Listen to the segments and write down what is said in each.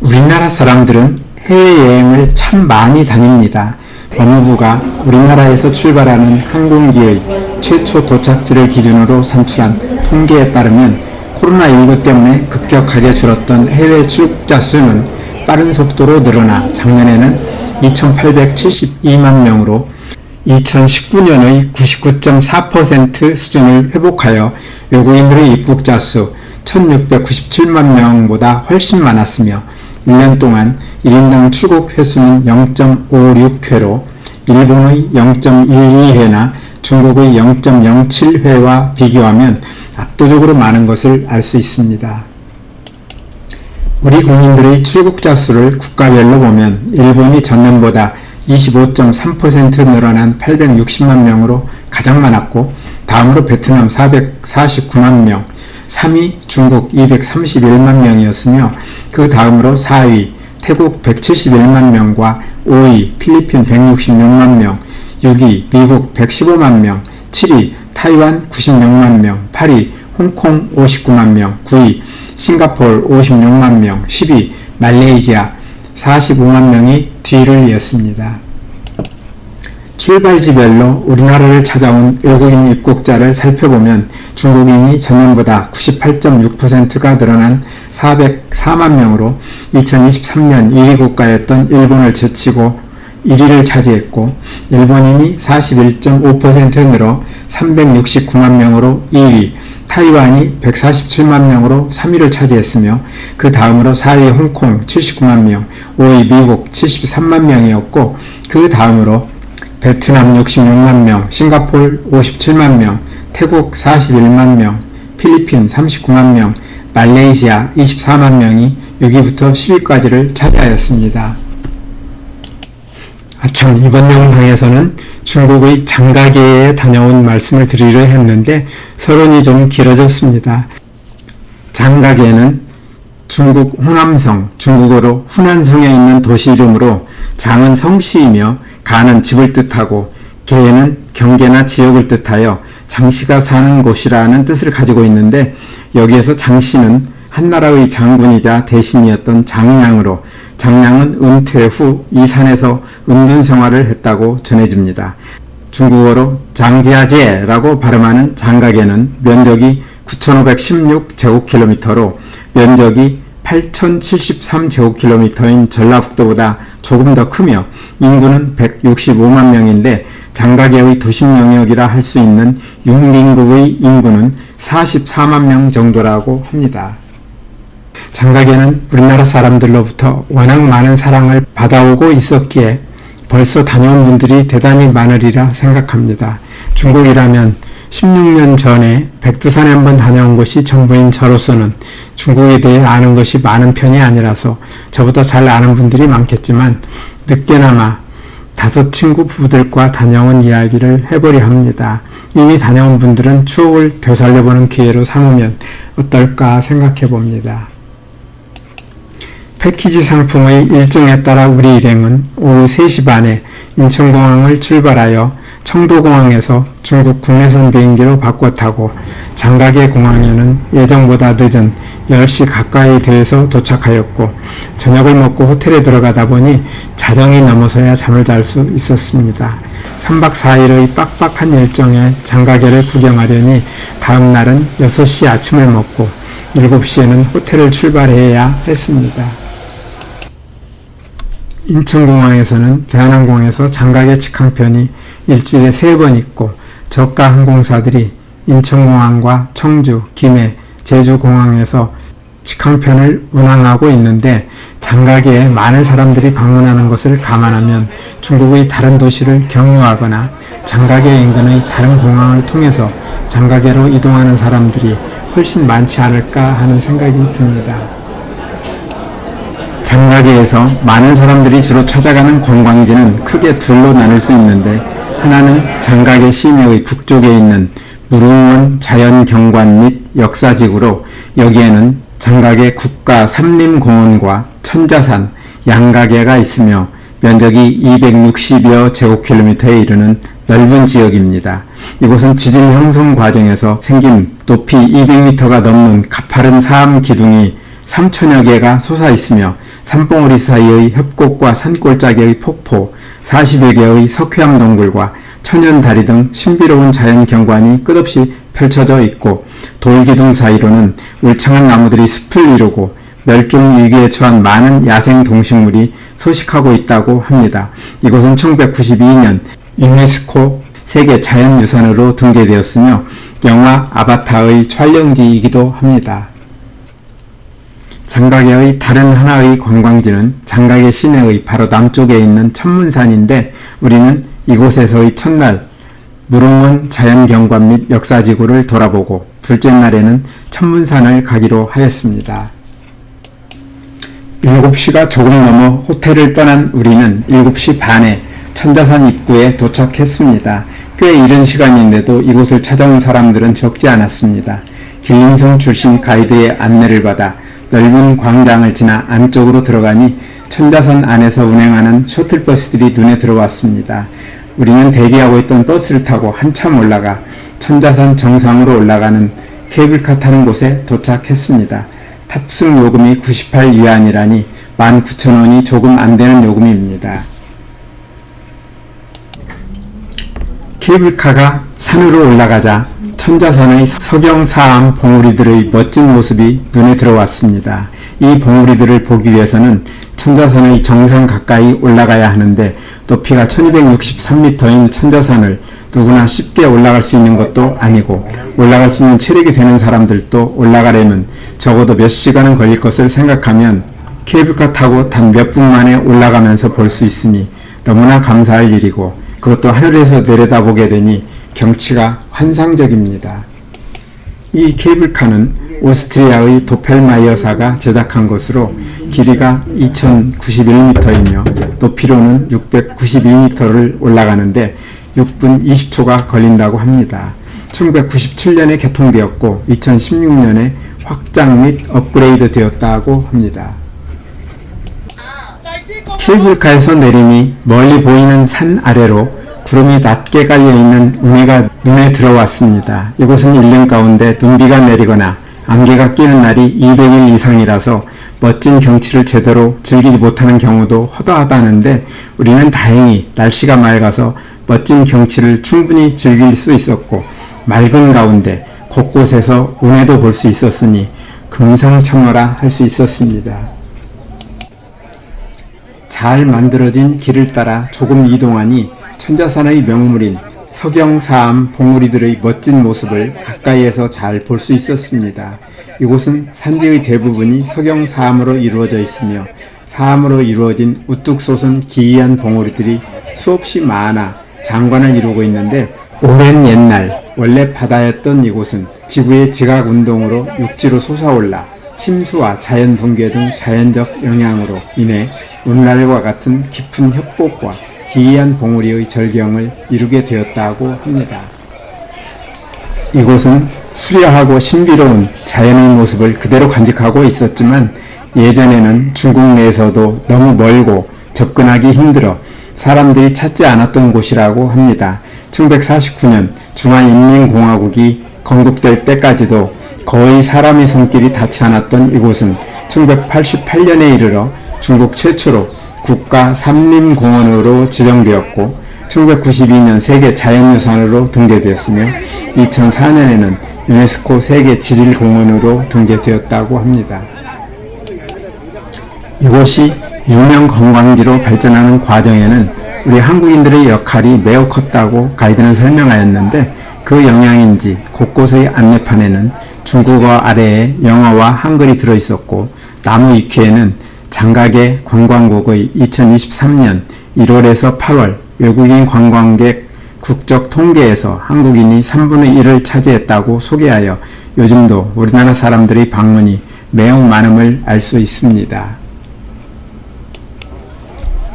우리나라 사람들은 해외여행을 참 많이 다닙니다. 법무부가 우리나라에서 출발하는 항공기의 최초 도착지를 기준으로 산출한 통계에 따르면 코로나19 때문에 급격하게 줄었던 해외 출국자 수는 빠른 속도로 늘어나 작년에는 2,872만 명으로 2019년의 99.4% 수준을 회복하여 외국인들의 입국자 수 1,697만 명보다 훨씬 많았으며 1년 동안 1인당 출국 횟수는 0.56회로 일본의 0.12회나 중국의 0.07회와 비교하면 압도적으로 많은 것을 알 수 있습니다. 우리 국민들의 출국자 수를 국가별로 보면 일본이 전년보다 25.3% 늘어난 860만 명으로 가장 많았고, 다음으로 베트남 449만 명, 3위 중국 231만 명이었으며 그 다음으로 4위 태국 171만 명과 5위 필리핀 166만 명, 6위 미국 115만 명, 7위 타이완 96만 명, 8위 홍콩 59만 명, 9위 싱가포르 56만 명, 10위 말레이시아 45만 명이 뒤를 이었습니다. 출발지별로 우리나라를 찾아온 외국인 입국자를 살펴보면 중국인이 전년보다 98.6%가 늘어난 404만 명으로 2023년 1위 국가였던 일본을 제치고 1위를 차지했고, 일본인이 41.5% 늘어 369만 명으로 2위, 타이완이 147만 명으로 3위를 차지했으며 그 다음으로 4위 홍콩 79만 명, 5위 미국 73만 명이었고 그 다음으로 베트남 66만 명, 싱가포르 57만 명, 태국 41만 명, 필리핀 39만 명, 말레이시아 24만 명이 6위부터 10위까지를 차지하였습니다. 참, 이번 영상에서는 중국의 장가계에 다녀온 말씀을 드리려 했는데 서론이 좀 길어졌습니다. 장가계는 중국 호남성, 중국어로 후난성에 있는 도시 이름으로 장은 성씨이며 가는 집을 뜻하고 계는 경계나 지역을 뜻하여 장씨가 사는 곳이라는 뜻을 가지고 있는데, 여기에서 장씨는 한나라의 장군이자 대신이었던 장량으로, 장량은 은퇴 후 이 산에서 은둔 생활을 했다고 전해집니다. 중국어로 장지아제라고 발음하는 장가계는 면적이 9,516제곱킬로미터로 면적이 8,073제곱킬로미터인 전라북도보다 조금 더 크며 인구는 165만 명인데 장가계의 도심 영역이라 할 수 있는 융림구의 인구는 44만 명 정도라고 합니다. 장가계는 우리나라 사람들로부터 워낙 많은 사랑을 받아오고 있었기에 벌써 다녀온 분들이 대단히 많으리라 생각합니다. 중국이라면 16년 전에 백두산에 한번 다녀온 것이 전부인 저로서는 중국에 대해 아는 것이 많은 편이 아니라서 저보다 잘 아는 분들이 많겠지만 늦게나마 5 친구 부부들과 다녀온 이야기를 해보려 합니다. 이미 다녀온 분들은 추억을 되살려보는 기회로 삼으면 어떨까 생각해 봅니다. 패키지 상품의 일정에 따라 우리 일행은 오후 3시 반에 인천공항을 출발하여 청도공항에서 중국 국내선 비행기로 바꿔 타고 장가계 공항에는 예정보다 늦은 10시 가까이 돼서 도착하였고, 저녁을 먹고 호텔에 들어가다 보니 자정이 넘어서야 잠을 잘 수 있었습니다. 3박 4일의 빡빡한 일정에 장가계를 구경하려니 다음 날은 6시 아침을 먹고 7시에는 호텔을 출발해야 했습니다. 인천공항에서는 대한항공에서 장가계 직항편이 일주일에 3번 있고 저가 항공사들이 인천공항과 청주, 김해, 제주공항에서 직항편을 운항하고 있는데 장가계에 많은 사람들이 방문하는 것을 감안하면 중국의 다른 도시를 경유하거나 장가계 인근의 다른 공항을 통해서 장가계로 이동하는 사람들이 훨씬 많지 않을까 하는 생각이 듭니다. 장가계에서 많은 사람들이 주로 찾아가는 관광지는 크게 둘로 나눌 수 있는데, 하나는 장가계 시내의 북쪽에 있는 무릉원 자연경관 및 역사지구로 여기에는 장가계 국가 삼림공원과 천자산, 양가계가 있으며 면적이 260여 제곱킬로미터에 이르는 넓은 지역입니다. 이곳은 지질 형성 과정에서 생긴 높이 200m가 넘는 가파른 사암 기둥이 3천여 개가 솟아 있으며 산봉우리 사이의 협곡과 산골짜기의 폭포, 40여 개의 석회암 동굴과 천연다리 등 신비로운 자연 경관이 끝없이 펼쳐져 있고, 돌기둥 사이로는 울창한 나무들이 숲을 이루고 멸종 위기에 처한 많은 야생 동식물이 서식하고 있다고 합니다. 이곳은 1992년 유네스코 세계 자연유산으로 등재되었으며 영화 아바타의 촬영지이기도 합니다. 장가계의 다른 하나의 관광지는 장가계 시내의 바로 남쪽에 있는 천문산인데, 우리는 이곳에서의 첫날 무릉원 자연경관 및 역사지구를 돌아보고 둘째 날에는 천문산을 가기로 하였습니다. 7시가 조금 넘어 호텔을 떠난 우리는 7시 반에 천자산 입구에 도착했습니다. 꽤 이른 시간인데도 이곳을 찾아온 사람들은 적지 않았습니다. 길림성 출신 가이드의 안내를 받아 넓은 광장을 지나 안쪽으로 들어가니 천자산 안에서 운행하는 셔틀버스들이 눈에 들어왔습니다. 우리는 대기하고 있던 버스를 타고 한참 올라가 천자산 정상으로 올라가는 케이블카 타는 곳에 도착했습니다. 탑승 요금이 98위안이라니 19,000원이 조금 안 되는 요금입니다. 케이블카가 산으로 올라가자 천자산의 석영사암 봉우리들의 멋진 모습이 눈에 들어왔습니다. 이 봉우리들을 보기 위해서는 천자산의 정상 가까이 올라가야 하는데, 높이가 1263m인 천자산을 누구나 쉽게 올라갈 수 있는 것도 아니고, 올라갈 수 있는 체력이 되는 사람들도 올라가려면 적어도 몇 시간은 걸릴 것을 생각하면 케이블카 타고 단 몇 분 만에 올라가면서 볼 수 있으니 너무나 감사할 일이고, 그것도 하늘에서 내려다보게 되니 경치가 환상적입니다. 이 케이블카는 오스트리아의 도펠마이어사가 제작한 것으로 길이가 2091m이며 높이로는 692m를 올라가는데 6분 20초가 걸린다고 합니다. 1997년에 개통되었고 2016년에 확장 및 업그레이드 되었다고 합니다. 케이블카에서 내리니 멀리 보이는 산 아래로 구름이 낮게 깔려있는 운해가 눈에 들어왔습니다. 이곳은 1년 가운데 눈비가 내리거나 안개가 끼는 날이 200일 이상이라서 멋진 경치를 제대로 즐기지 못하는 경우도 허다하다는데, 우리는 다행히 날씨가 맑아서 멋진 경치를 충분히 즐길 수 있었고, 맑은 가운데 곳곳에서 운해도 볼 수 있었으니 금상첨화라 할 수 있었습니다. 잘 만들어진 길을 따라 조금 이동하니 천자산의 명물인 석영사암 봉우리들의 멋진 모습을 가까이에서 잘 볼 수 있었습니다. 이곳은 산지의 대부분이 석영사암으로 이루어져 있으며 사암으로 이루어진 우뚝 솟은 기이한 봉우리들이 수없이 많아 장관을 이루고 있는데, 오랜 옛날 원래 바다였던 이곳은 지구의 지각운동으로 육지로 솟아올라 침수와 자연 붕괴 등 자연적 영향으로 인해 오늘날과 같은 깊은 협곡과 기이한 봉우리의 절경을 이루게 되었다고 합니다. 이곳은 수려하고 신비로운 자연의 모습을 그대로 간직하고 있었지만, 예전에는 중국 내에서도 너무 멀고 접근하기 힘들어 사람들이 찾지 않았던 곳이라고 합니다. 1949년 중화인민공화국이 건국될 때까지도 거의 사람의 손길이 닿지 않았던 이곳은 1988년에 이르러 중국 최초로 국가 삼림공원으로 지정되었고 1992년 세계 자연유산으로 등재되었으며 2004년에는 유네스코 세계 지질공원으로 등재되었다고 합니다. 이곳이 유명 관광지로 발전하는 과정에는 우리 한국인들의 역할이 매우 컸다고 가이드는 설명하였는데, 그 영향인지 곳곳의 안내판에는 중국어 아래에 영어와 한글이 들어있었고, 나무 위키에는 장가계 관광국의 2023년 1월에서 8월 외국인 관광객 국적 통계에서 한국인이 3분의 1을 차지했다고 소개하여 요즘도 우리나라 사람들의 방문이 매우 많음을 알 수 있습니다.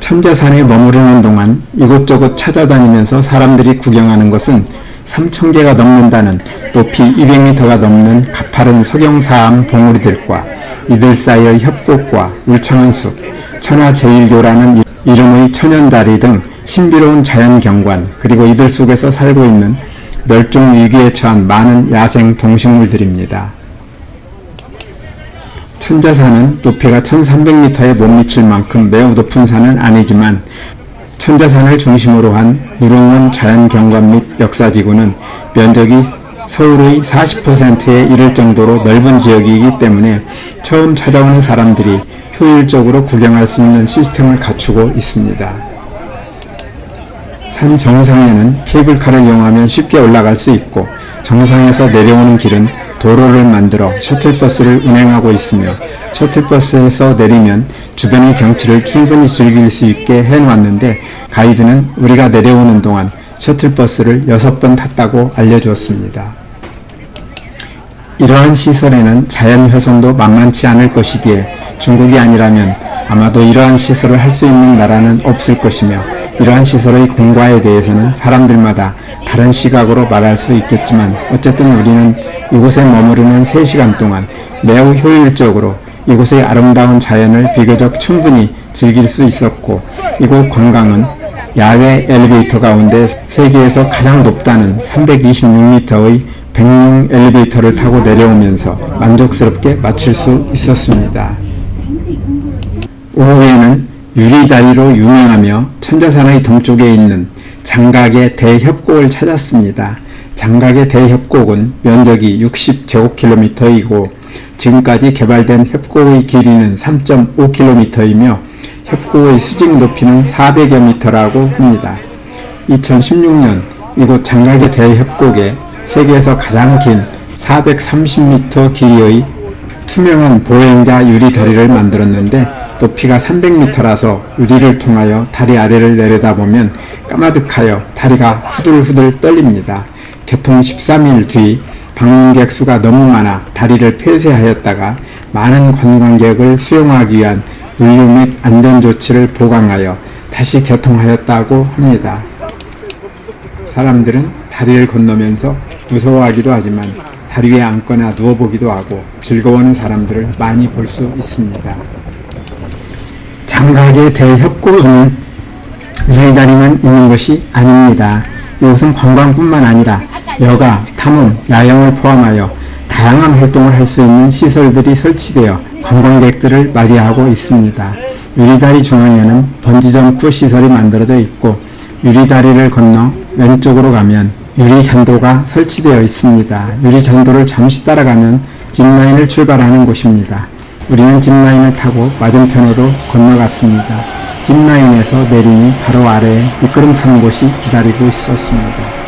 천자산에 머무르는 동안 이곳저곳 찾아다니면서 사람들이 구경하는 것은 3,000개가 넘는다는 높이 200m가 넘는 가파른 석영사암 봉우리들과 이들 사이의 협곡과 울창한 숲, 천하제일교라는 이름의 천연다리 등 신비로운 자연경관, 그리고 이들 속에서 살고 있는 멸종 위기에 처한 많은 야생 동식물들입니다. 천자산은 높이가 1300m에 못 미칠 만큼 매우 높은 산은 아니지만 천자산을 중심으로 한 무릉원 자연경관 및 역사지구는 면적이 서울의 40%에 이를 정도로 넓은 지역이기 때문에 처음 찾아오는 사람들이 효율적으로 구경할 수 있는 시스템을 갖추고 있습니다. 산 정상에는 케이블카를 이용하면 쉽게 올라갈 수 있고 정상에서 내려오는 길은 도로를 만들어 셔틀버스를 운행하고 있으며 셔틀버스에서 내리면 주변의 경치를 충분히 즐길 수 있게 해놓았는데 가이드는 우리가 내려오는 동안 셔틀버스를 6번 탔다고 알려주었습니다. 이러한 시설에는 자연훼손도 만만치 않을 것이기에 중국이 아니라면 아마도 이러한 시설을 할 수 있는 나라는 없을 것이며 이러한 시설의 공과에 대해서는 사람들마다 다른 시각으로 말할 수 있겠지만 어쨌든 우리는 이곳에 머무르는 3시간 동안 매우 효율적으로 이곳의 아름다운 자연을 비교적 충분히 즐길 수 있었고 이곳 관광은 야외 엘리베이터 가운데 세계에서 가장 높다는 326m의 백룡 엘리베이터를 타고 내려오면서 만족스럽게 마칠 수 있었습니다. 오후에는 유리다리로 유명하며 천자산의 동쪽에 있는 장각의 대협곡을 찾았습니다. 장각의 대협곡은 면적이 60제곱킬로미터이고 지금까지 개발된 협곡의 길이는 3.5km이며 협곡의 수직 높이는 400여 미터라고 합니다. 2016년 이곳 장각의 대협곡에 세계에서 가장 긴 430m 길이의 투명한 보행자 유리 다리를 만들었는데 높이가 300m라서 유리를 통하여 다리 아래를 내려다보면 까마득하여 다리가 후들후들 떨립니다. 개통 13일 뒤 방문객 수가 너무 많아 다리를 폐쇄하였다가 많은 관광객을 수용하기 위한 물류 및 안전조치를 보강하여 다시 개통하였다고 합니다. 사람들은 다리를 건너면서 무서워하기도 하지만 다리 위에 앉거나 누워보기도 하고 즐거워하는 사람들을 많이 볼 수 있습니다. 장각의 대협곡은 유리다리만 있는 것이 아닙니다. 이곳은 관광뿐만 아니라 여가, 탐험, 야영을 포함하여 다양한 활동을 할 수 있는 시설들이 설치되어 관광객들을 맞이하고 있습니다. 유리다리 중앙에는 번지점프 시설이 만들어져 있고 유리다리를 건너 왼쪽으로 가면 유리잔도가 설치되어 있습니다. 유리잔도를 잠시 따라가면 짚라인을 출발하는 곳입니다. 우리는 짚라인을 타고 맞은편으로 건너갔습니다. 짚라인에서 내리니 바로 아래에 미끄럼 타는 곳이 기다리고 있었습니다.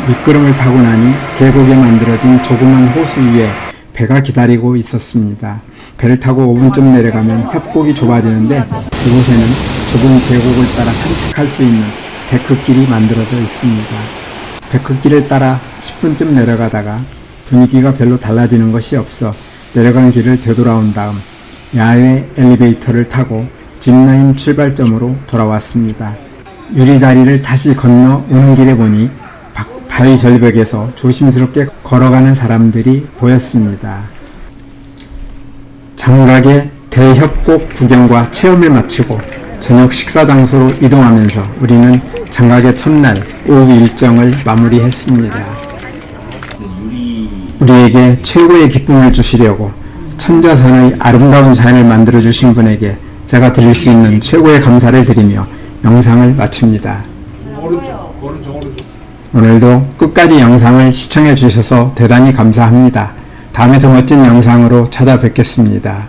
미끄럼을 타고 나니 계곡에 만들어진 조그만 호수 위에 배가 기다리고 있었습니다. 배를 타고 5분쯤 내려가면 협곡이 좁아지는데 이곳에는 좁은 계곡을 따라 산책할 수 있는 데크길이 만들어져 있습니다. 데크길을 따라 10분쯤 내려가다가 분위기가 별로 달라지는 것이 없어 내려간 길을 되돌아온 다음 야외 엘리베이터를 타고 짚라인 출발점으로 돌아왔습니다. 유리다리를 다시 건너 오는 길에 보니 바위 절벽에서 조심스럽게 걸어가는 사람들이 보였습니다. 장각의 대협곡 구경과 체험을 마치고 저녁 식사 장소로 이동하면서 우리는 장각의 첫날 오후 일정을 마무리했습니다. 우리에게 최고의 기쁨을 주시려고 천자산의 아름다운 자연을 만들어 주신 분에게 제가 드릴 수 있는 최고의 감사를 드리며 영상을 마칩니다. 오늘도 끝까지 영상을 시청해 주셔서 대단히 감사합니다. 다음에 더 멋진 영상으로 찾아뵙겠습니다.